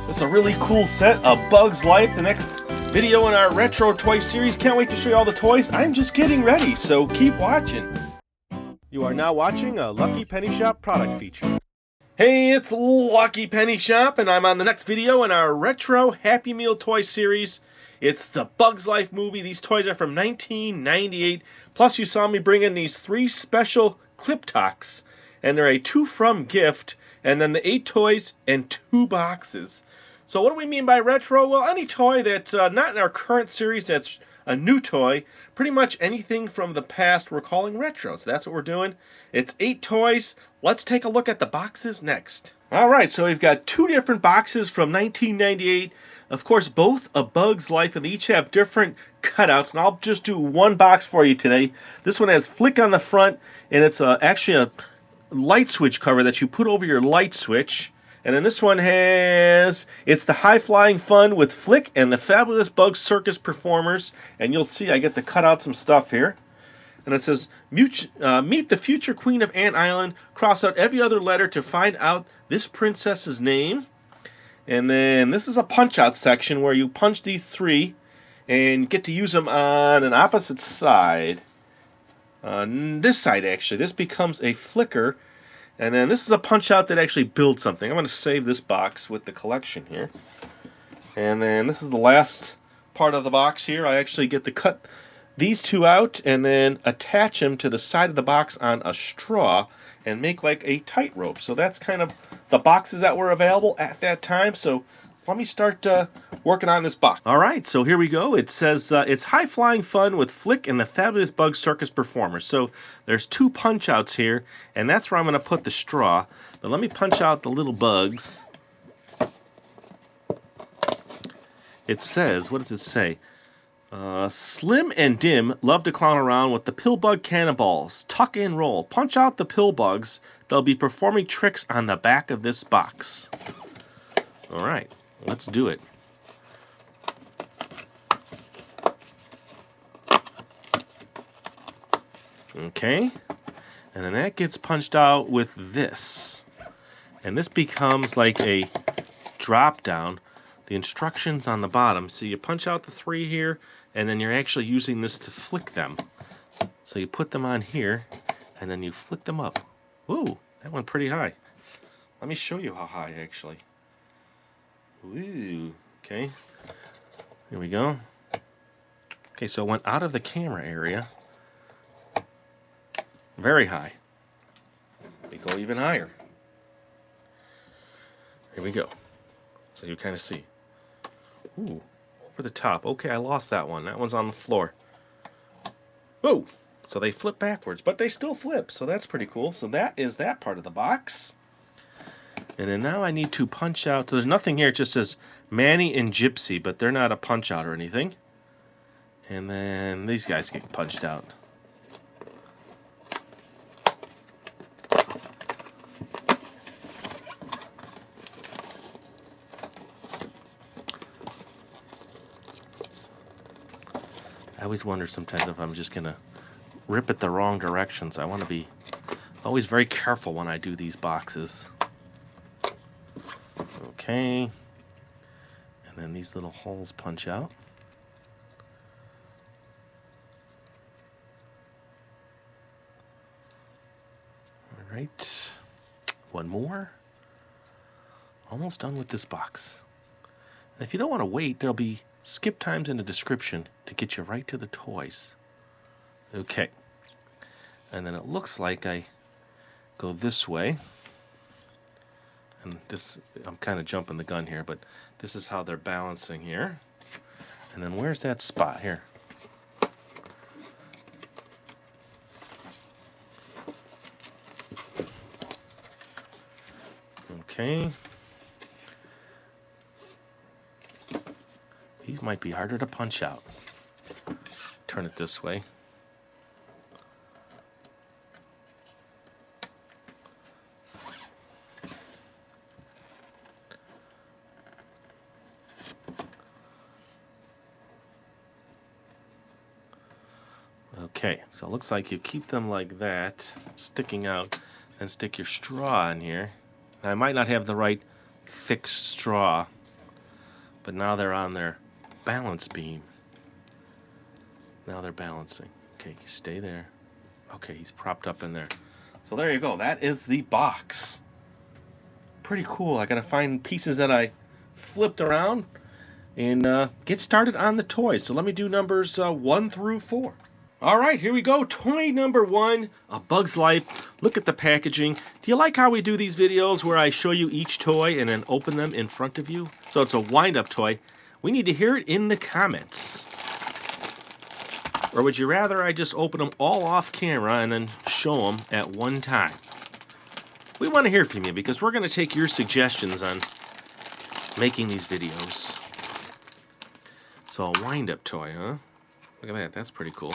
It's a really cool set of Bugs Life, the next video in our retro toy series. Can't wait to show you all the toys. I'm just getting ready, so keep watching. You are now watching a Lucky Penny Shop product feature. Hey, it's Lucky Penny Shop, and I'm on the next video in our retro Happy Meal toy series. It's the Bugs Life movie. These toys are from 1998. Plus, you saw me bring in these 3 special Clip-Tocks, and they're a 2 from gift, and then the 8 toys and 2 boxes. So what do we mean by retro? Well, any toy that's not in our current series that's a new toy. Pretty much anything from the past we're calling retro. So that's what we're doing. It's 8 toys. Let's take a look at the boxes next. Alright, so we've got 2 different boxes from 1998. Of course, both A Bug's Life, and they each have different cutouts. And I'll just do one box for you today. This one has Flik on the front, and it's actually a light switch cover that you put over your light switch. And then this one has, it's the High Flying Fun with Flik and the Fabulous Bugs Circus Performers. And you'll see I get to cut out some stuff here. And it says, meet the future queen of Ant Island. Cross out every other letter to find out this princess's name. And then this is a punch-out section where you punch these 3 and get to use them on an opposite side. On this side, actually. This becomes a flicker. And then this is a punch-out that actually builds something. I'm going to save this box with the collection here. And then this is the last part of the box here. I actually get to cut these 2 out and then attach them to the side of the box on a straw and make like a tightrope. So that's kind of the boxes that were available at that time. So let me start working on this box. Alright, so here we go. It says it's High Flying Fun with Flik and the Fabulous Bugs Circus Performers. So there's 2 punch outs here, and that's where I'm going to put the straw. But let me punch out the little bugs. It says, what does it say? Slim and Dim love to clown around with the pill bug cannonballs. Tuck and roll. Punch out the pill bugs. They'll be performing tricks on the back of this box. Alright, let's do it. Okay, and then that gets punched out with this. And this becomes like a drop down. The instructions on the bottom. So you punch out the 3 here, and then you're actually using this to flick them. So you put them on here, and then you flick them up. Ooh, that went pretty high. Let me show you how high, actually. Ooh, okay. Here we go. Okay, so it went out of the camera area. Very high. We go even higher. Here we go. So you kind of see. Ooh, over the top. Okay, I lost that one. That one's on the floor. Whoa! So they flip backwards, but they still flip, so that's pretty cool. So that is that part of the box. And then now I need to punch out. So there's nothing here. It just says Manny and Gypsy, but they're not a punch out or anything. And then these guys get punched out. I always wonder sometimes if I'm just going to rip it the wrong direction. So I want to be always very careful when I do these boxes. Okay. And then these little holes punch out. All right. One more. Almost done with this box. And if you don't want to wait, there'll be skip times in the description to get you right to the toys. Okay. And then it looks like I go this way. And this, I'm kind of jumping the gun here, but this is how they're balancing here. And then where's that spot here? Okay. These might be harder to punch out. Turn it this way. Okay, so it looks like you keep them like that, sticking out, and stick your straw in here. I might not have the right thick straw But now they're on their balance beam. Now they're balancing. Okay, stay there. Okay, he's propped up in there. So there you go. That is the box. Pretty cool. I gotta find pieces that I flipped around and get started on the toys. So let me do numbers 1 through 4. All right, here we go. Toy number 1, A Bug's Life. Look at the packaging. Do you like how we do these videos where I show you each toy and then open them in front of you? So it's a wind-up toy. We need to hear it in the comments. Or would you rather I just open them all off camera and then show them at one time? We want to hear from you because we're going to take your suggestions on making these videos. So a wind-up toy, huh? Look at that. That's pretty cool.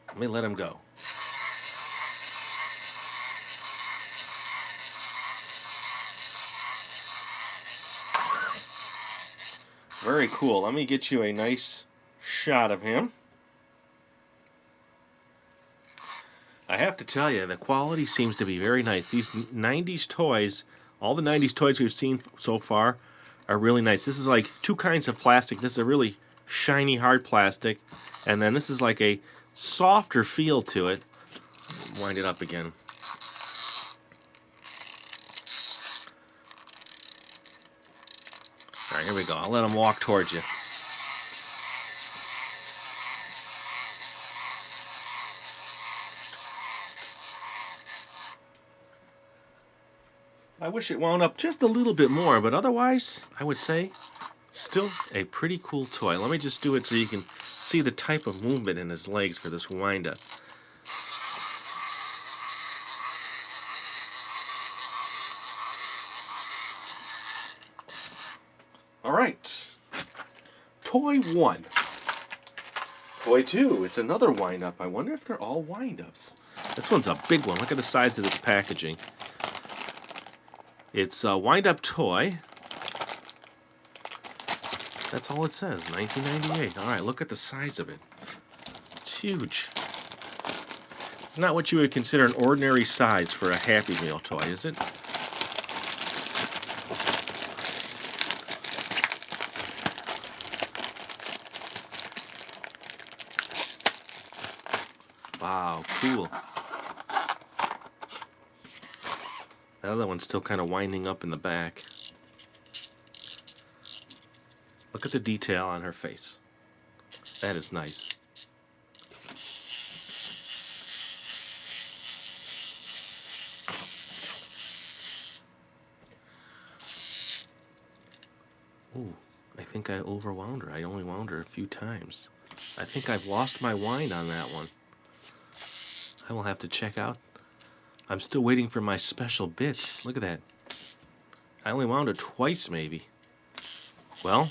Let me let him go. Very cool. Let me get you a nice shot of him. I have to tell you, the quality seems to be very nice. These 90s toys, all the 90s toys we've seen so far are really nice. This is like two kinds of plastic. This is a really shiny, hard plastic. And then this is like a softer feel to it. Wind it up again. All right, here we go. I'll let him walk towards you. I wish it wound up just a little bit more, but otherwise, I would say, still a pretty cool toy. Let me just do it so you can see the type of movement in his legs for this wind-up. All right, toy 1. Toy 2, it's another wind-up. I wonder if they're all wind-ups. This one's a big one. Look at the size of this packaging. It's a wind-up toy. That's all it says, 1998. All right, look at the size of it. It's huge. It's not what you would consider an ordinary size for a Happy Meal toy, is it? Wow, cool. The other one's still kind of winding up in the back. Look at the detail on her face. That is nice. Ooh, I think I overwound her. I only wound her a few times. I think I've lost my wind on that one. I will have to check out. I'm still waiting for my special bits. Look at that. I only wound it twice, maybe. Well,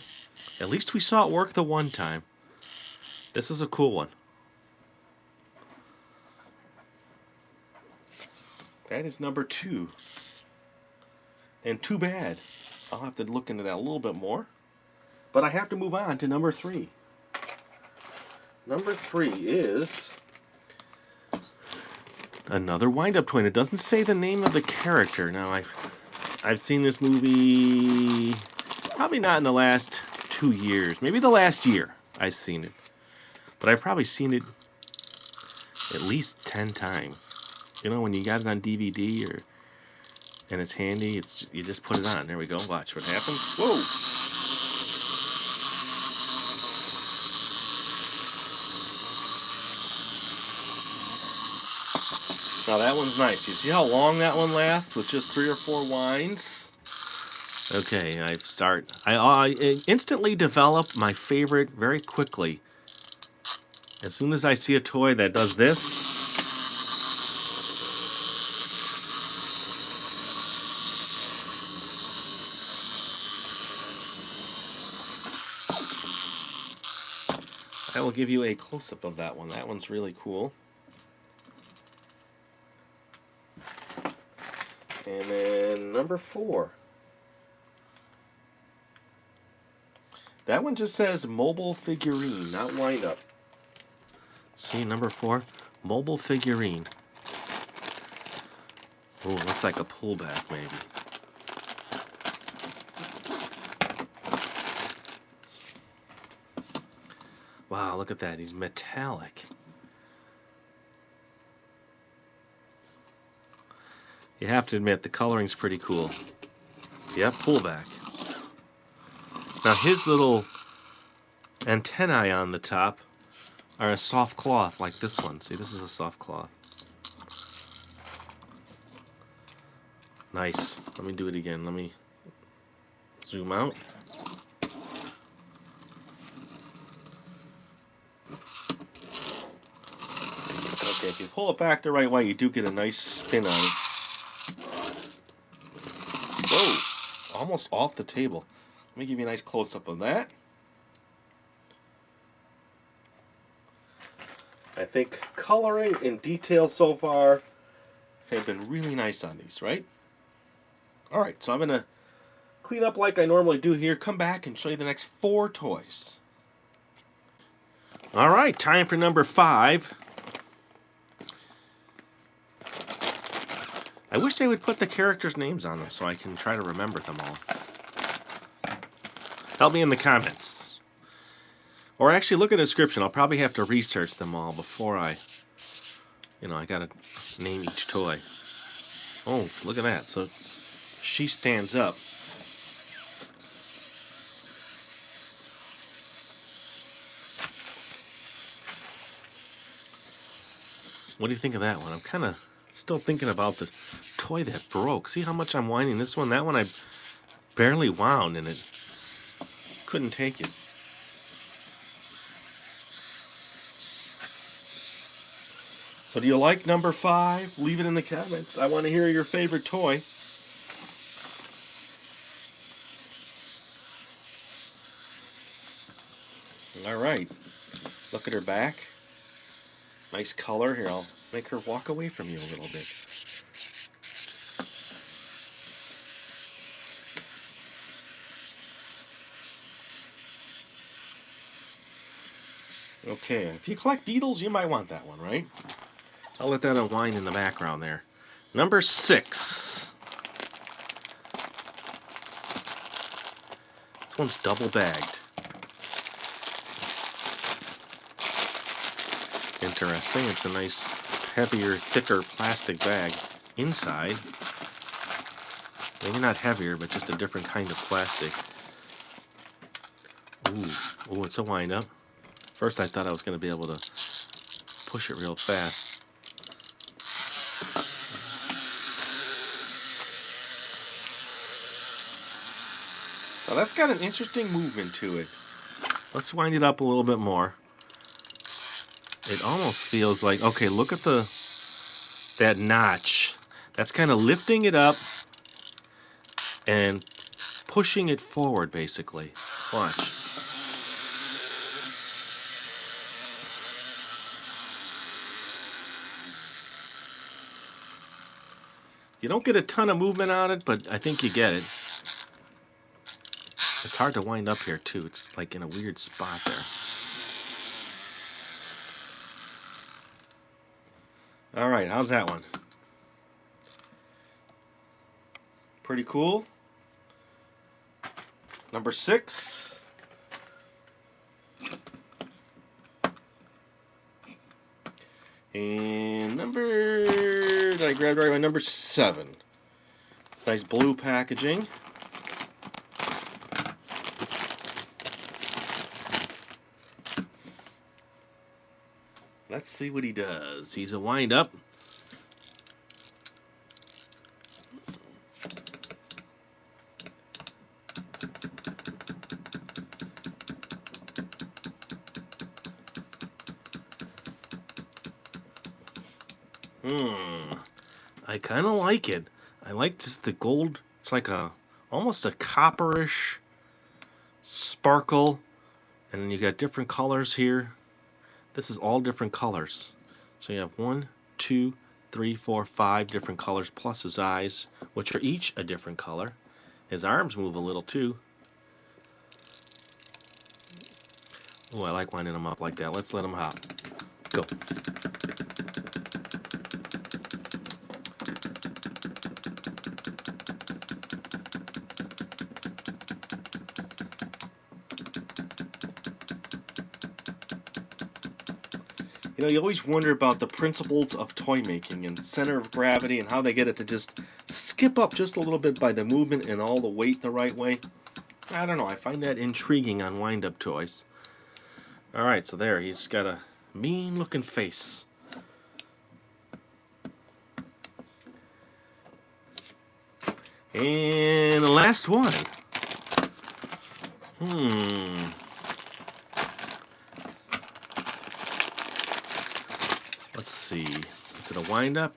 at least we saw it work the one time. This is a cool one. That is number 2. And too bad. I'll have to look into that a little bit more. But I have to move on to number 3. Number 3 is another wind-up toy. It doesn't say the name of the character. Now, I've seen this movie probably not in the last 2 years. Maybe the last year I've seen it. But I've probably seen it at least 10 times. You know, when you got it on DVD and it's handy, you just put it on. There we go. Watch what happens. Whoa! Now that one's nice. You see how long that one lasts with just 3 or 4 winds? Okay, I instantly develop my favorite very quickly. As soon as I see a toy that does this, I will give you a close-up of that one. That one's really cool. And then number 4. That one just says mobile figurine, not wind up. See, number 4, mobile figurine. Oh, looks like a pullback maybe. Wow, look at that. He's metallic. You have to admit, the coloring's pretty cool. Yep, pullback. Now his little antennae on the top are a soft cloth like this one. See, this is a soft cloth. Nice. Let me do it again. Let me zoom out. Okay, if you pull it back the right way, you do get a nice spin on it. Whoa! Almost off the table. Let me give you a nice close-up of that. I think coloring and detail so far have been really nice on these, right? Alright, so I'm going to clean up like I normally do here, come back and show you the next 4 toys. Alright, time for number 5. I wish they would put the characters' names on them so I can try to remember them all. Help me in the comments. Or actually look at the description. I'll probably have to research them all before I gotta name each toy. Oh, look at that. So she stands up. What do you think of that one? I'm kind of still thinking about the toy that broke. See how much I'm winding this one? That one I barely wound and it couldn't take it. So do you like number 5? Leave it in the comments. I want to hear your favorite toy. Alright. Look at her back. Nice color. Here, I'll make her walk away from you a little bit. Okay, if you collect beetles, you might want that one, right? I'll let that unwind in the background there. Number 6. This one's double bagged. Interesting. It's a nice, heavier, thicker plastic bag inside. Maybe not heavier, but just a different kind of plastic. Ooh, it's a wind up. First I thought I was going to be able to push it real fast. Now that's got an interesting movement to it. Let's wind it up a little bit more. It almost feels like, okay, look at that notch. That's kind of lifting it up and pushing it forward, basically. Watch. You don't get a ton of movement on it, but I think you get it. It's hard to wind up here, too. It's like in a weird spot there. Alright, how's that one? Pretty cool. Number 6. And did I grab the right one? Number 7. Nice blue packaging. Let's see what he does. He's a wind up. I kind of like it. I like just the gold. It's like almost a copperish sparkle. And then you got different colors here. This is all different colors. So you have 1, 2, 3, 4, 5 different colors plus his eyes, which are each a different color. His arms move a little too. Oh, I like winding them up like that. Let's let them hop. Go. You know, you always wonder about the principles of toy making and center of gravity and how they get it to just skip up just a little bit by the movement and all the weight the right way. I don't know, I find that intriguing on wind-up toys. Alright, so there, he's got a mean-looking face. And the last one. Let's see. Is it a wind-up?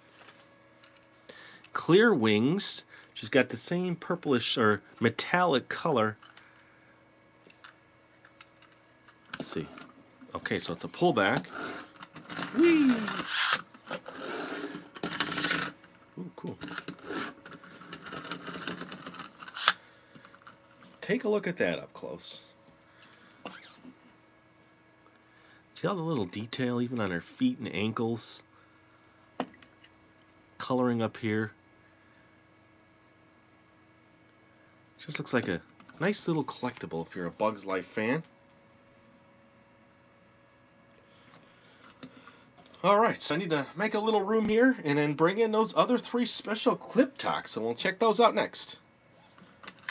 Clear wings. She's got the same purplish or metallic color. Let's see. Okay, so it's a pullback. Whee! Ooh, cool. Take a look at that up close. See all the little detail even on her feet and ankles. Coloring up here. Just looks like a nice little collectible if you're a Bugs Life fan. Alright, so I need to make a little room here and then bring in those other 3 special Clip-Tocks, and we'll check those out next.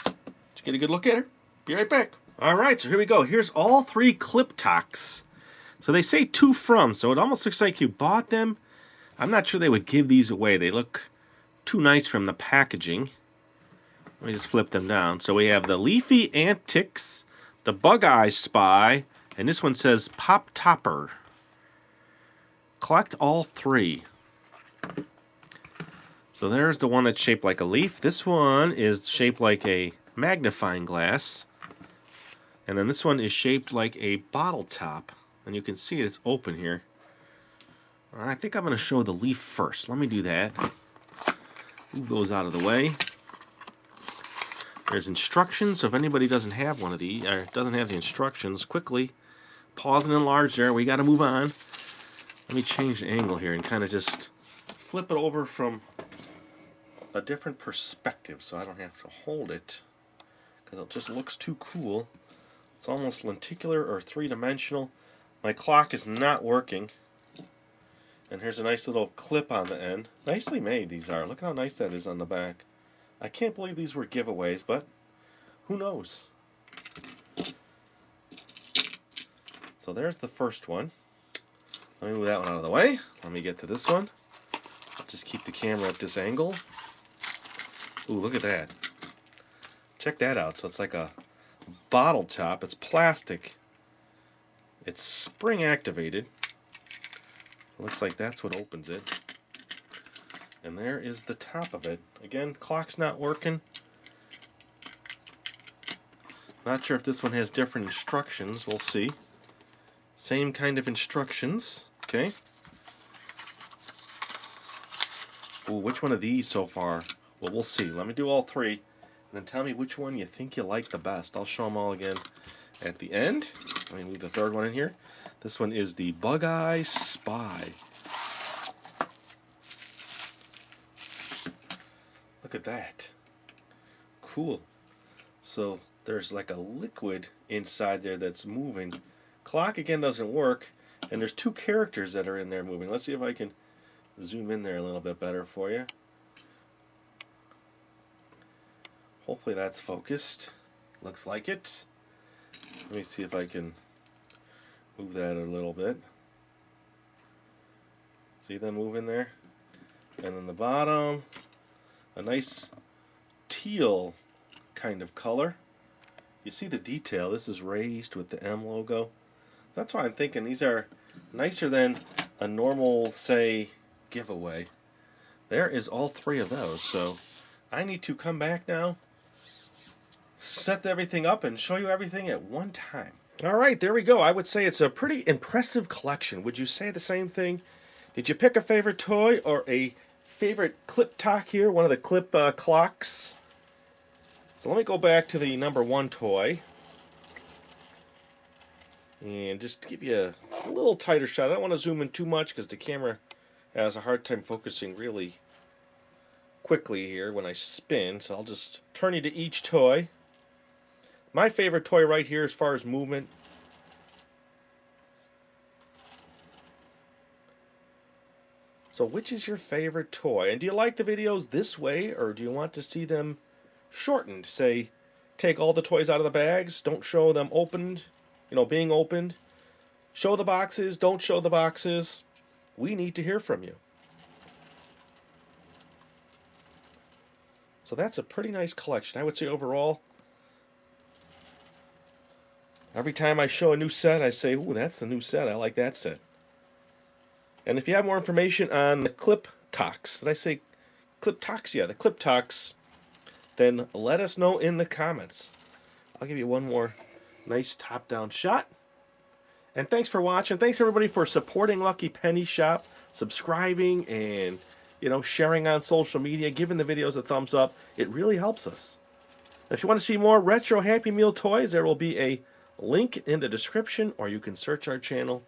Did you get a good look at her? Be right back. Alright, so here we go. Here's all 3 Clip-Tocks. So they say to from, so it almost looks like you bought them. I'm not sure they would give these away. They look too nice from the packaging. Let me just flip them down. So we have the Leafy Antics, the Bug Eye Spy, and this one says Pop Topper. Collect all 3. So there's the one that's shaped like a leaf. This one is shaped like a magnifying glass. And then this one is shaped like a bottle top. And you can see it's open here. I think I'm going to show the leaf first. Let me do that. Move those out of the way. There's instructions, so if anybody doesn't have one of these, or doesn't have the instructions, quickly pause and enlarge there. We got to move on. Let me change the angle here and kind of just flip it over from a different perspective so I don't have to hold it because it just looks too cool. It's almost lenticular or 3-dimensional. My clock is not working. And here's a nice little clip on the end. Nicely made these are. Look how nice that is on the back. I can't believe these were giveaways, but who knows? So there's the first one. Let me move that one out of the way. Let me get to this one. Just keep the camera at this angle. Ooh, look at that. Check that out. So it's like a bottle top. It's plastic. It's spring activated. Looks like that's what opens it. And there is the top of it. Again, clock's not working. Not sure if this one has different instructions. We'll see. Same kind of instructions. Okay. Ooh, which one of these so far? Well, we'll see. Let me do all 3. And then tell me which one you think you like the best. I'll show them all again at the end. Let me move the third one in here. This one is the Bug Eye Spy. Look at that. Cool. So there's like a liquid inside there that's moving. Clock again doesn't work, and there's 2 characters that are in there moving. Let's see if I can zoom in there a little bit better for you. Hopefully that's focused. Looks like it. Let me see if I can move that a little bit. See them moving there? And then the bottom, a nice teal kind of color. You see the detail. This is raised with the M logo. That's why I'm thinking these are nicer than a normal, say, giveaway. There is all 3 of those. So I need to come back now, set everything up, and show you everything at one time. Alright, there we go. I would say it's a pretty impressive collection. Would you say the same thing? Did you pick a favorite toy or a favorite Clip-Tock here? One of the clip clocks? So let me go back to the number 1 toy. And just to give you a little tighter shot. I don't want to zoom in too much because the camera has a hard time focusing really quickly here when I spin. So I'll just turn you to each toy. My favorite toy right here as far as movement So which is your favorite toy? And do you like the videos this way, or do you want to see them shortened? Say, take all the toys out of the bags, don't show them opened, being opened. Show the boxes, don't show the boxes. We need to hear from you. So that's a pretty nice collection. I would say overall, every time I show a new set, I say, ooh, that's the new set. I like that set. And if you have more information on the Clip-Tocks, did I say Clip-Tocks? Yeah, the Clip-Tocks, then let us know in the comments. I'll give you one more nice top-down shot. And thanks for watching. Thanks everybody for supporting Lucky Penny Shop, subscribing, and sharing on social media, giving the videos a thumbs up. It really helps us. If you want to see more retro Happy Meal toys, there will be a link in the description, or you can search our channel.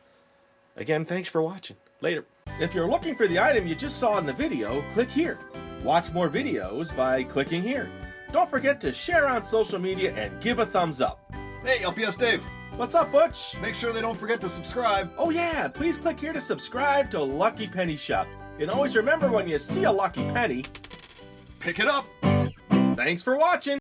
Again, thanks for watching. Later. If you're looking for the item you just saw in the video, click here. Watch more videos by clicking here. Don't forget to share on social media and give a thumbs up. Hey, LPS Dave. What's up, Butch? Make sure they don't forget to subscribe. Oh yeah, please click here to subscribe to Lucky Penny Shop. And always remember, when you see a lucky penny, pick it up. Thanks for watching.